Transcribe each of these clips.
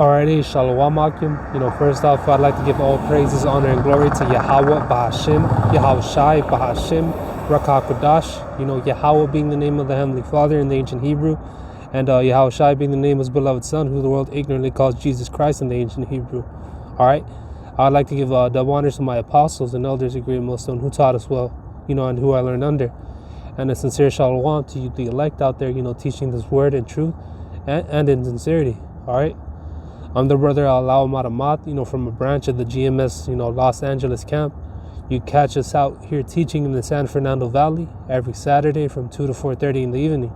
Alrighty, Shalom Akim. First off, I'd like to give all praises, honor, and glory to Yahweh Bahashim, Yahushai Bahashim, Rakah Kodash. Yahweh being the name of the Heavenly Father in the ancient Hebrew, and Yahushai being the name of His beloved Son, who the world ignorantly calls Jesus Christ in the ancient Hebrew. Alright, I'd like to give double honors to my apostles and elders, a great millstone, who taught us well, and who I learned under. And a sincere Shalom to you, the elect out there, teaching this word in truth and in sincerity. Alright. I'm the brother Alao Matamat, from a branch of the GMS, Los Angeles camp. You catch us out here teaching in the San Fernando Valley every Saturday from 2 to 4:30 in the evening.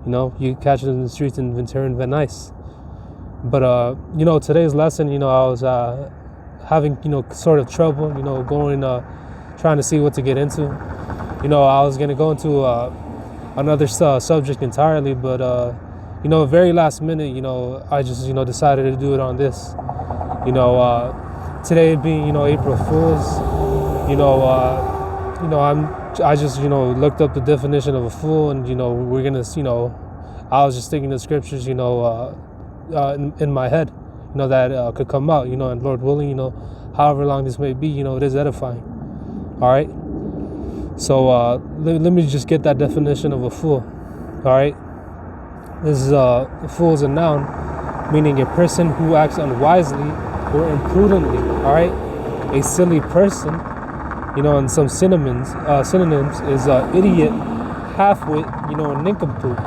You catch us in the streets in Ventura and Van Nuys. But, today's lesson, I was having, sort of trouble, going, trying to see what to get into. I was going to go into another subject entirely, but, very last minute, I just, decided to do it on this. Today being, April Fool's, I just, looked up the definition of a fool, and, we're going to, I was just thinking the scriptures, in my head, that could come out, and Lord willing, however long this may be, it is edifying. All right. So let me just get that definition of a fool. All right. This is a fool is a noun, meaning a person who acts unwisely or imprudently. All right, a silly person, and some synonyms is idiot, half-wit, and nincompoop.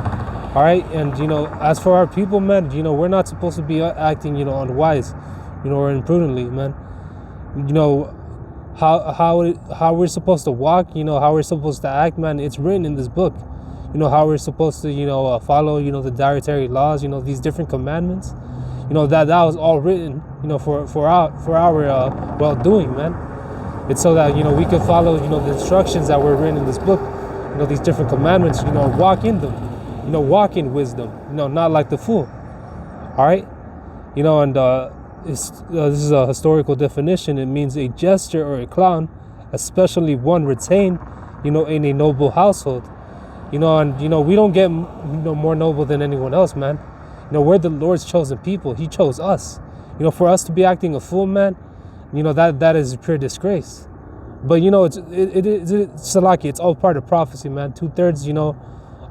All right, and as for our people, man, we're not supposed to be acting, unwise, or imprudently, man. How we're supposed to walk, how we're supposed to act, man. It's written in this book. How we're supposed to, follow, the dietary laws, these different commandments, that was all written, for our well-doing, man. It's so that, we can follow, the instructions that were written in this book, these different commandments, walk in them, walk in wisdom, not like the fool. All right. And this is a historical definition. It means a jester or a clown, especially one retained, in a noble household. And we don't get more noble than anyone else, man. We're the Lord's chosen people. He chose us. For us to be acting a fool, man, that is pure disgrace. But it's Salaki, it's all part of prophecy, man. 2/3,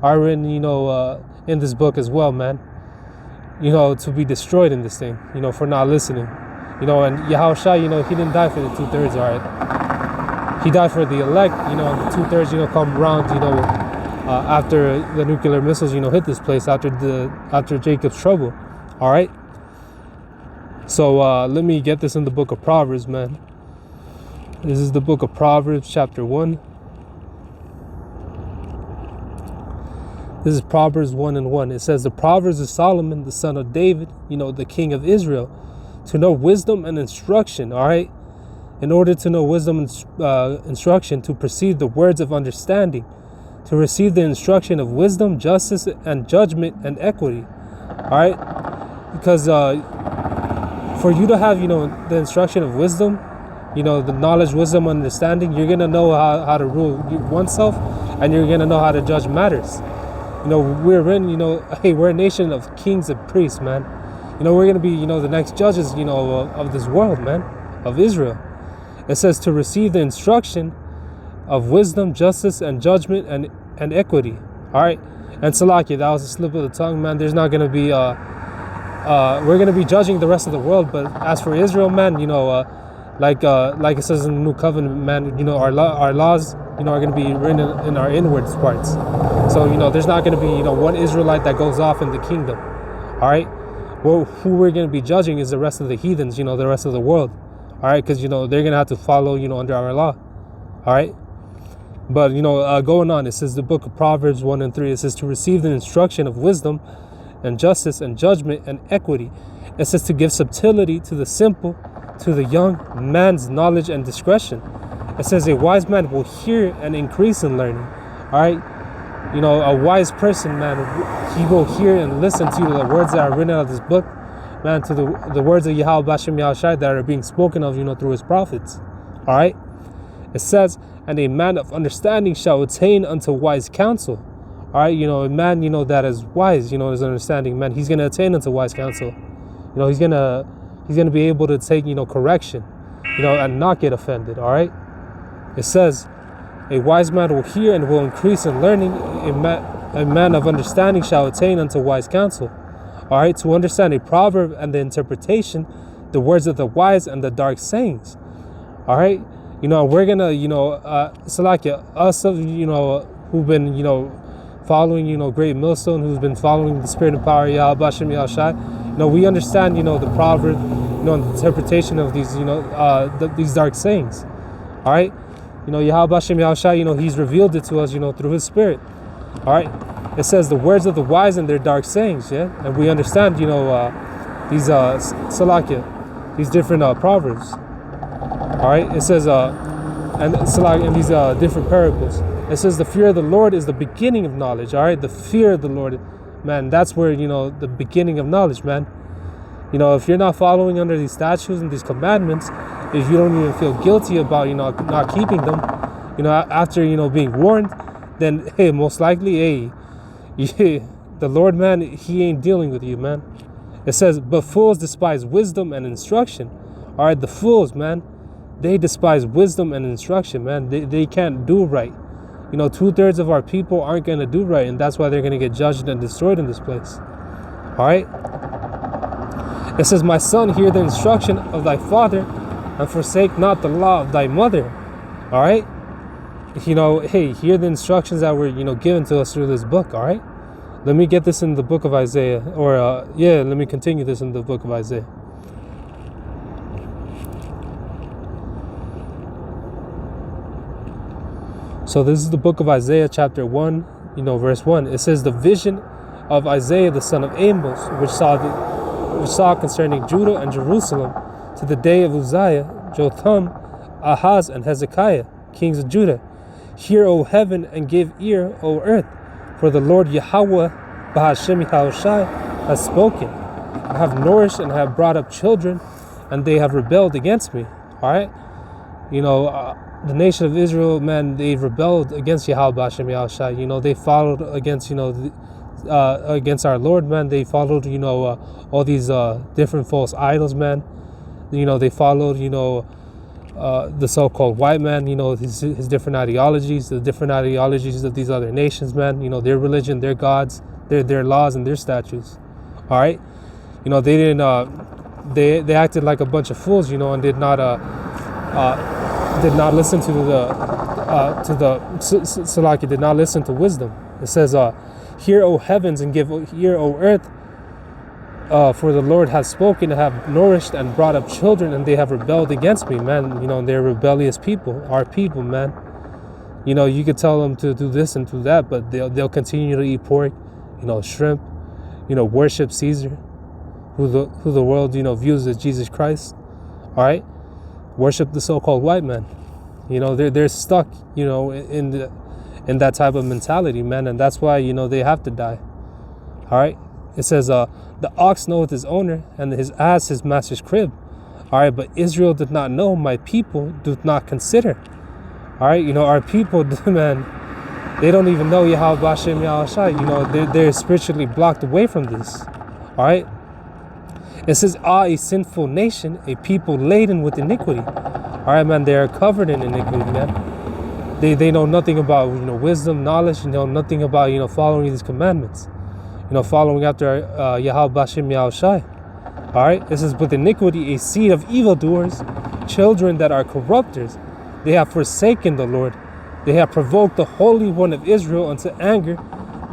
are written, in this book as well, man. To be destroyed in this thing, for not listening. And Yahushua, he didn't die for the 2/3, all right. He died for the elect, and the 2/3, come around, after the nuclear missiles, hit this place, after Jacob's trouble. All right. So let me get this in the book of Proverbs, man. This is the book of Proverbs, chapter 1. This is Proverbs 1:1. It says, the Proverbs of Solomon, the son of David, the king of Israel, to know wisdom and instruction. All right. In order to know wisdom and instruction, to perceive the words of understanding, to receive the instruction of wisdom, justice, and judgment, and equity. All right? Because for you to have, the instruction of wisdom, the knowledge, wisdom, understanding, you're going to know how to rule oneself, and you're going to know how to judge matters. We're written, hey, we're a nation of kings and priests, man. We're going to be, the next judges, of this world, man, of Israel. It says to receive the instruction of wisdom, justice, and judgment, and equity. All right. And Salaki, that was a slip of the tongue, man. There's not going to be we're going to be judging the rest of the world, but as for Israel, man, like it says in the new covenant, man, our laws, are going to be written in our inward parts. So there's not going to be one Israelite that goes off in the kingdom. All right. Well, who we're going to be judging is the rest of the heathens, the rest of the world. All right, because they're going to have to follow under our law. All right. But, going on, it says the book of Proverbs 1:3, it says to receive the instruction of wisdom and justice and judgment and equity. It says to give subtlety to the simple, to the young man's knowledge and discretion. It says a wise man will hear and increase in learning. All right. A wise person, man, he will hear and listen to the words that are written out of this book, man, to the words of Yahweh Bashem Yahushai that are being spoken of, through his prophets. All right. It says, and a man of understanding shall attain unto wise counsel. All right, a man, that is wise, is understanding, man, he's going to attain unto wise counsel. You know, he's gonna be able to take, you know, correction, you know, and not get offended. All right. It says, a wise man will hear and will increase in learning. A man of understanding shall attain unto wise counsel. All right. To understand a proverb and the interpretation, the words of the wise and the dark sayings. All right. You know, we're gonna, you know, Salakia, us, you know, who've been, you know, following, you know, Great Millstone, who's been following the spirit and power of Yahweh Hashem Yahushai, you know, we understand, you know, the proverb, you know, and the interpretation of these, you know, these dark sayings. All right. You know, Yahweh Hashem Yahushai, you know, he's revealed it to us, you know, through his spirit. All right. It says the words of the wise and their dark sayings. Yeah. And we understand, you know, these, Salakia, these different proverbs. All right, it says, and these different parables. It says the fear of the Lord is the beginning of knowledge. All right, the fear of the Lord, man, that's where, you know, the beginning of knowledge, man. You know, if you're not following under these statutes and these commandments, if you don't even feel guilty about, you know, not keeping them, you know, after, you know, being warned, then, hey, most likely, hey, the Lord, man, he ain't dealing with you, man. It says, but fools despise wisdom and instruction. All right, the fools, man, they despise wisdom and instruction, man. They can't do right. You know, 2/3 of our people aren't going to do right, and that's why they're going to get judged and destroyed in this place. All right? It says, my son, hear the instruction of thy father, and forsake not the law of thy mother. All right? You know, hey, hear the instructions that were, you know, given to us through this book. All right? Let me get this in the book of Isaiah. Or, let me continue this in the book of Isaiah. So this is the book of Isaiah, chapter 1, you know, verse 1. It says, the vision of Isaiah the son of Amos, which saw concerning Judah and Jerusalem to the day of Uzziah, Jotham, Ahaz, and Hezekiah, kings of Judah. Hear, O heaven, and give ear, O earth, for the Lord Yahweh, Bahashem Yahushai, has spoken. I have nourished and have brought up children, and they have rebelled against me. All right? You know, the nation of Israel, man, they rebelled against Yahweh Hashem Yahushai. You know, they followed against, you know, against our Lord, man. They followed, you know, all these different false idols, man. You know, they followed, you know, the so-called white man, you know, his different ideologies, the different ideologies of these other nations, man. You know, their religion, their gods, their laws, and their statutes. All right? You know, they didn't, they acted like a bunch of fools, you know, and did not listen to Salaki, did not listen to wisdom. It says, hear, O heavens, and give ear, O earth, for the Lord has spoken, have nourished and brought up children, and they have rebelled against me, man. You know, they're rebellious people, our people, man. You know, you could tell them to do this and do that, but they'll continue to eat pork, you know, shrimp, you know, worship Caesar, who the world, you know, views as Jesus Christ. All right? Worship the so-called white man. You know, they're stuck, you know, in that type of mentality, man, and that's why, you know, they have to die. All right? It says, the ox knoweth his owner, and his ass his master's crib. All right, but Israel did not know, my people do not consider. All right, you know, our people, man, they don't even know Yahweh Hashem Yahushai. You know, they're spiritually blocked away from this. All right? It says, a sinful nation, a people laden with iniquity. All right, man, they are covered in iniquity, man. They know nothing about, you know, wisdom, knowledge, you know, nothing about, you know, following these commandments. You know, following after Yahweh Hashem Yahushai. All right, it says, with iniquity, a seed of evildoers, children that are corrupters. They have forsaken the Lord. They have provoked the Holy One of Israel unto anger.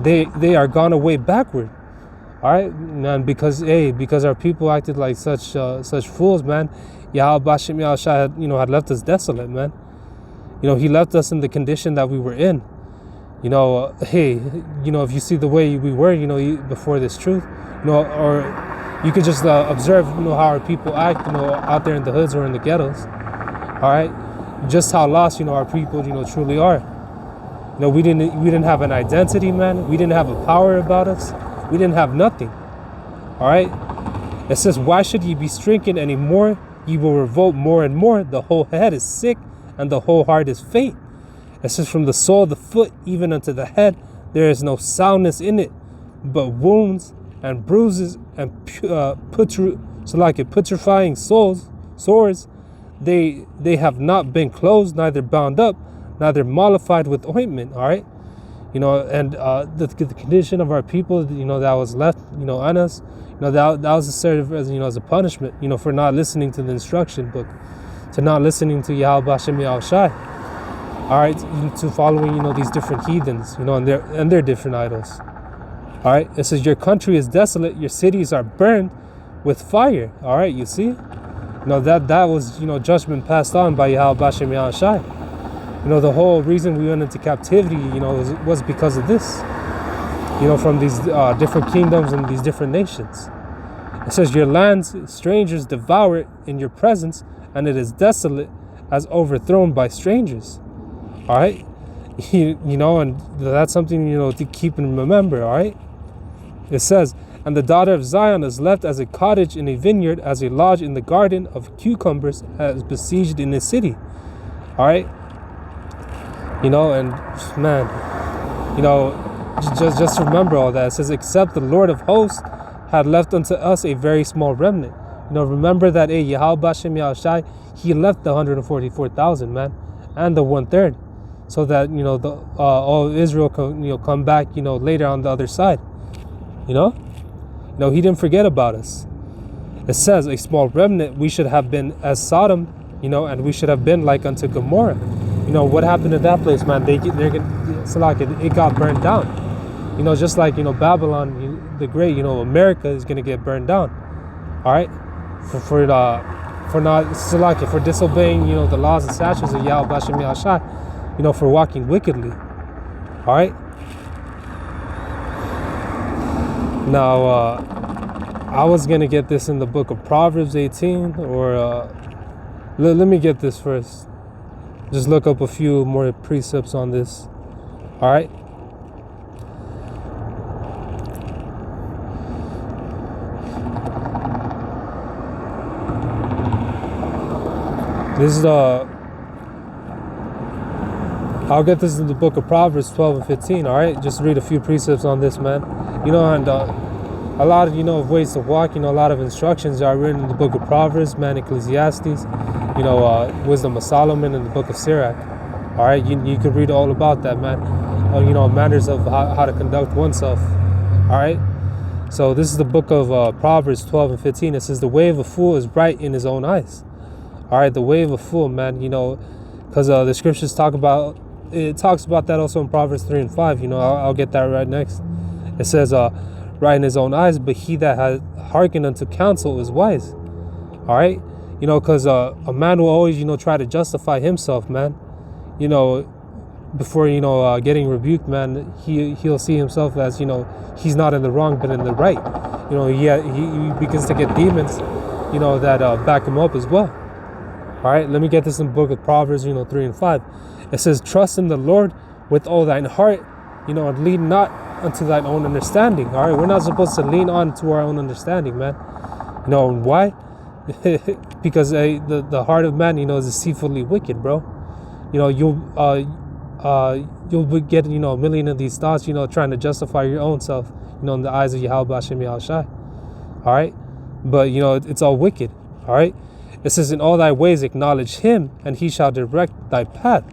They are gone away backward. All right, man, because our people acted like such fools, man. Yahweh Hashem Yahushai had left us desolate, man. You know, he left us in the condition that we were in. You know, if you see the way we were, you know, before this truth, you know, or you can just observe, you know, how our people act, you know, out there in the hoods or in the ghettos. All right, just how lost, you know, our people, you know, truly are. You know, we didn't have an identity, man. We didn't have a power about us. We didn't have nothing. All right. It says, why should ye be stricken any more? Ye will revolt more and more. The whole head is sick, and the whole heart is faint. It says, from the sole of the foot even unto the head, there is no soundness in it, but wounds and bruises and So like it putrefying sores, they have not been closed, neither bound up, neither mollified with ointment. All right, and the condition of our people, that was left, on us, that was a serve as as a punishment, for not listening to the instruction book, to not listening to Yahweh Bashem Yahushai. All right, to following these different heathens, and their different idols. All right, it says your country is desolate, your cities are burned with fire. All right, you see, that was judgment passed on by Yahweh Bashem Yahushai. The whole reason we went into captivity, was because of this. From these different kingdoms and these different nations. It says your lands, strangers devour it in your presence, and it is desolate as overthrown by strangers. All right, and that's something to keep and remember. All right, it says, and the daughter of Zion is left as a cottage in a vineyard, as a lodge in the garden of cucumbers, as besieged in a city. All right, and man, just remember all that. It says, except the Lord of hosts had left unto us a very small remnant. Remember that Yahweh Bashem Yahushai, he left the 144,000, man, and the 1/3, so that all of Israel can come back later on the other side. He didn't forget about us. It says, a small remnant, we should have been as Sodom, and we should have been like unto Gomorrah. What happened to that place, man? It got burned down. Just like Babylon the Great, America is gonna get burned down. All right, for disobeying the laws and statutes of Yahweh Bashem Yahushai, for walking wickedly. All right. Now, I was gonna get this in the book of Proverbs 18, or let me get this first. Just look up a few more precepts on this. All right. This is I'll get this in the book of Proverbs 12 and 15. All right, just read a few precepts on this, man. And a lot of of ways to walk. A lot of instructions are written in the book of Proverbs, man, Ecclesiastes. Wisdom of Solomon in the book of Sirach. All right, you can read all about that, man. Manners of how to conduct oneself. All right. So this is the book of Proverbs 12 and 15. It says, the way of a fool is right in his own eyes. All right, the way of a fool, man, because the scriptures talks about that also in Proverbs 3 and 5. I'll get that right next. It says, right in his own eyes, but he that has hearkened unto counsel is wise. All right, because a man will always, try to justify himself, man. Before getting rebuked, man, he'll see himself as he's not in the wrong but in the right. He begins to get demons, that back him up as well. All right, let me get this in the book of Proverbs, 3 and 5. It says, trust in the Lord with all thine heart, and lean not unto thine own understanding. All right, we're not supposed to lean on to our own understanding, man. Why? Because the heart of man, is deceitfully wicked, bro. You'll get a million of these thoughts, trying to justify your own self, in the eyes of Yahweh Bashem Yahushai. All right, but it's all wicked. All right. It says, in all thy ways acknowledge him, and he shall direct thy path.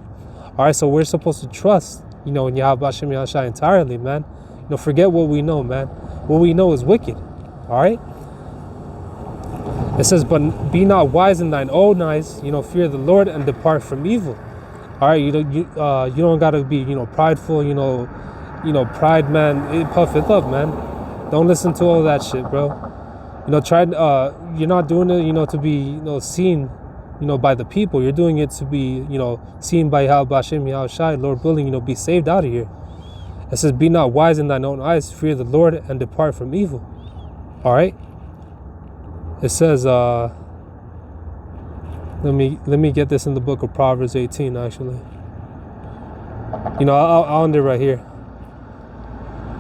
All right, so we're supposed to trust, in Yahweh Bashem Yahushai entirely, man. Forget what we know, man. What we know is wicked. All right. It says, but be not wise in thine own eyes, fear the Lord and depart from evil. All right, you don't gotta be, prideful, pride, man, it puffeth up, man. Don't listen to all that shit, bro. You're not doing it, to be, seen, by the people. You're doing it to be, seen by Yahweh Bashem Yahushai, Lord willing, be saved out of here. It says, be not wise in thine own eyes, fear the Lord and depart from evil. All right. It says, let me get this in the book of Proverbs 18, actually. I'll end it right here.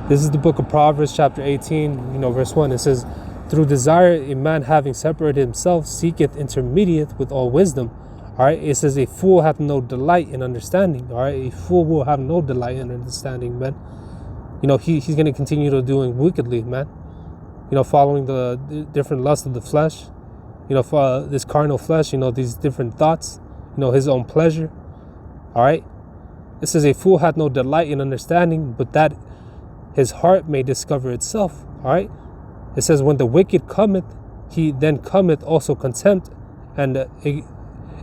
This is the book of Proverbs, chapter 18, verse 1. It says, through desire, a man having separated himself seeketh intermediate with all wisdom. All right, it says, a fool hath no delight in understanding. All right, a fool will have no delight in understanding, man. He's going to continue to doing wickedly, man. following the different lusts of the flesh, for this carnal flesh, these different thoughts, his own pleasure. All right. It says, a fool hath no delight in understanding, but that his heart may discover itself. All right. It says, when the wicked cometh, he then cometh also contempt and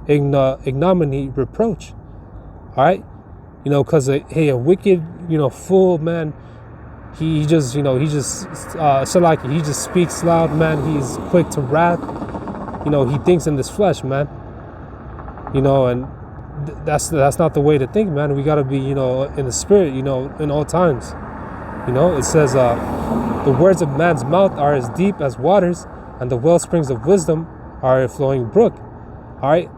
ignominy, reproach. All right. Because a wicked, fool, man, he just Salaki, he just speaks loud, man. He's quick to wrath. He thinks in this flesh, man. And that's not the way to think, man. We got to be, in the spirit, in all times. It says, the words of man's mouth are as deep as waters, and the well springs of wisdom are a flowing brook. All right.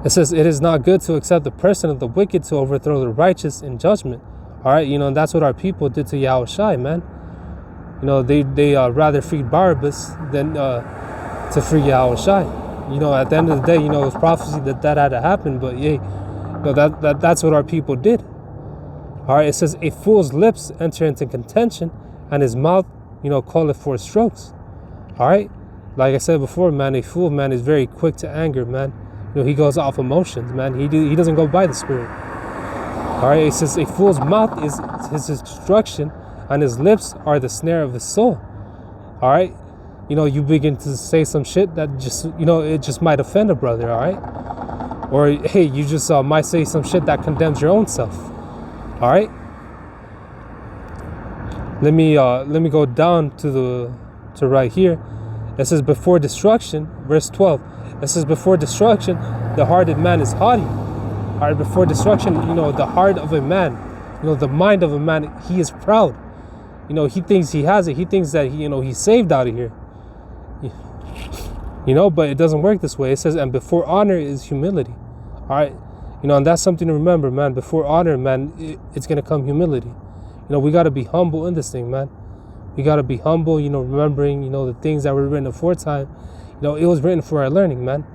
It says, it is not good to accept the person of the wicked, to overthrow the righteous in judgment. All right. And that's what our people did to Yahushua, man. They rather freed Barabbas than to free Yahushua. At the end of the day, it was prophecy that had to happen. But that's what our people did. All right. It says, a fool's lips enter into contention, and his mouth, calleth forth strokes. All right. Like I said before, man, a fool, man, is very quick to anger, man. He goes off emotions, man. He doesn't go by the spirit. All right. It says, a fool's mouth is his destruction, and his lips are the snare of his soul. All right. You begin to say some shit that just, it just might offend a brother, all right? Or, hey, you just might say some shit that condemns your own self, all right? Let me go down to right here. It says, before destruction, verse 12. It says, before destruction, the hearted man is haughty. All right, before destruction, the heart of a man, the mind of a man, he is proud. He thinks he has it. He thinks that he's saved out of here. But it doesn't work this way. It says, and before honor is humility. All right. And that's something to remember, man. Before honor, man, it's going to come humility. We got to be humble in this thing, man. We got to be humble, remembering, the things that were written aforetime. It was written for our learning, man.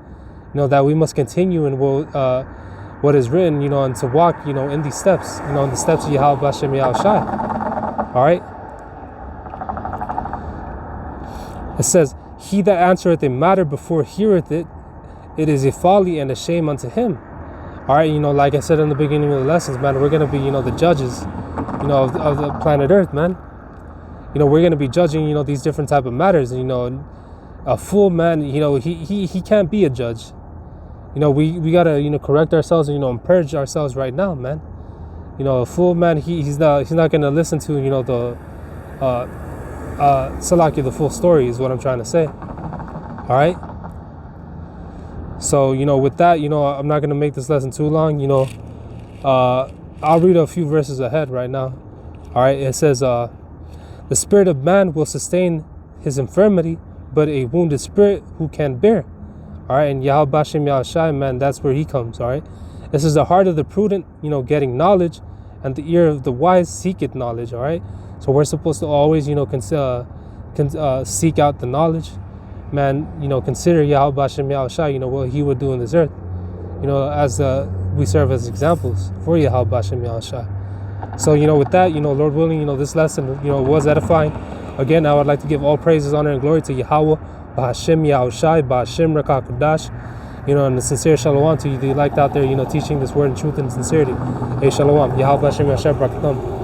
That we must continue in what is written, and to walk, in these steps, in the steps of Yahweh Bashem Yahushai. All right. It says, he that answereth a matter before heareth it, it is a folly and a shame unto him. All right, like I said in the beginning of the lessons, man, we're going to be, the judges, of the planet Earth, man. We're going to be judging, these different type of matters. A fool, man, he can't be a judge. We got to, correct ourselves, and purge ourselves right now, man. A fool, man, he's not going to listen to, the Salaki, the full story is what I'm trying to say. All right. So, with that, I'm not going to make this lesson too long. I'll read a few verses ahead right now. All right. It says, the spirit of man will sustain his infirmity, but a wounded spirit who can bear. All right. And Yahweh Bashem Yahushai, man, that's where he comes. All right. This is the heart of the prudent, getting knowledge, and the ear of the wise seeketh knowledge. All right. So we're supposed to always, seek out the knowledge. Man, consider Yahweh Bashem Yahushai, what he would do in this earth. As we serve as examples for Yahweh Bashem Yahushai. So, with that, Lord willing, this lesson, was edifying. Again, I would like to give all praises, honor, and glory to Yahweh Bashem Yahushai, Bashem Rakah Kodash. And the sincere shalom to you, the elect out there, teaching this word in truth and sincerity. Hey, shalom. Yahweh Bashem Yahushai Brakatam.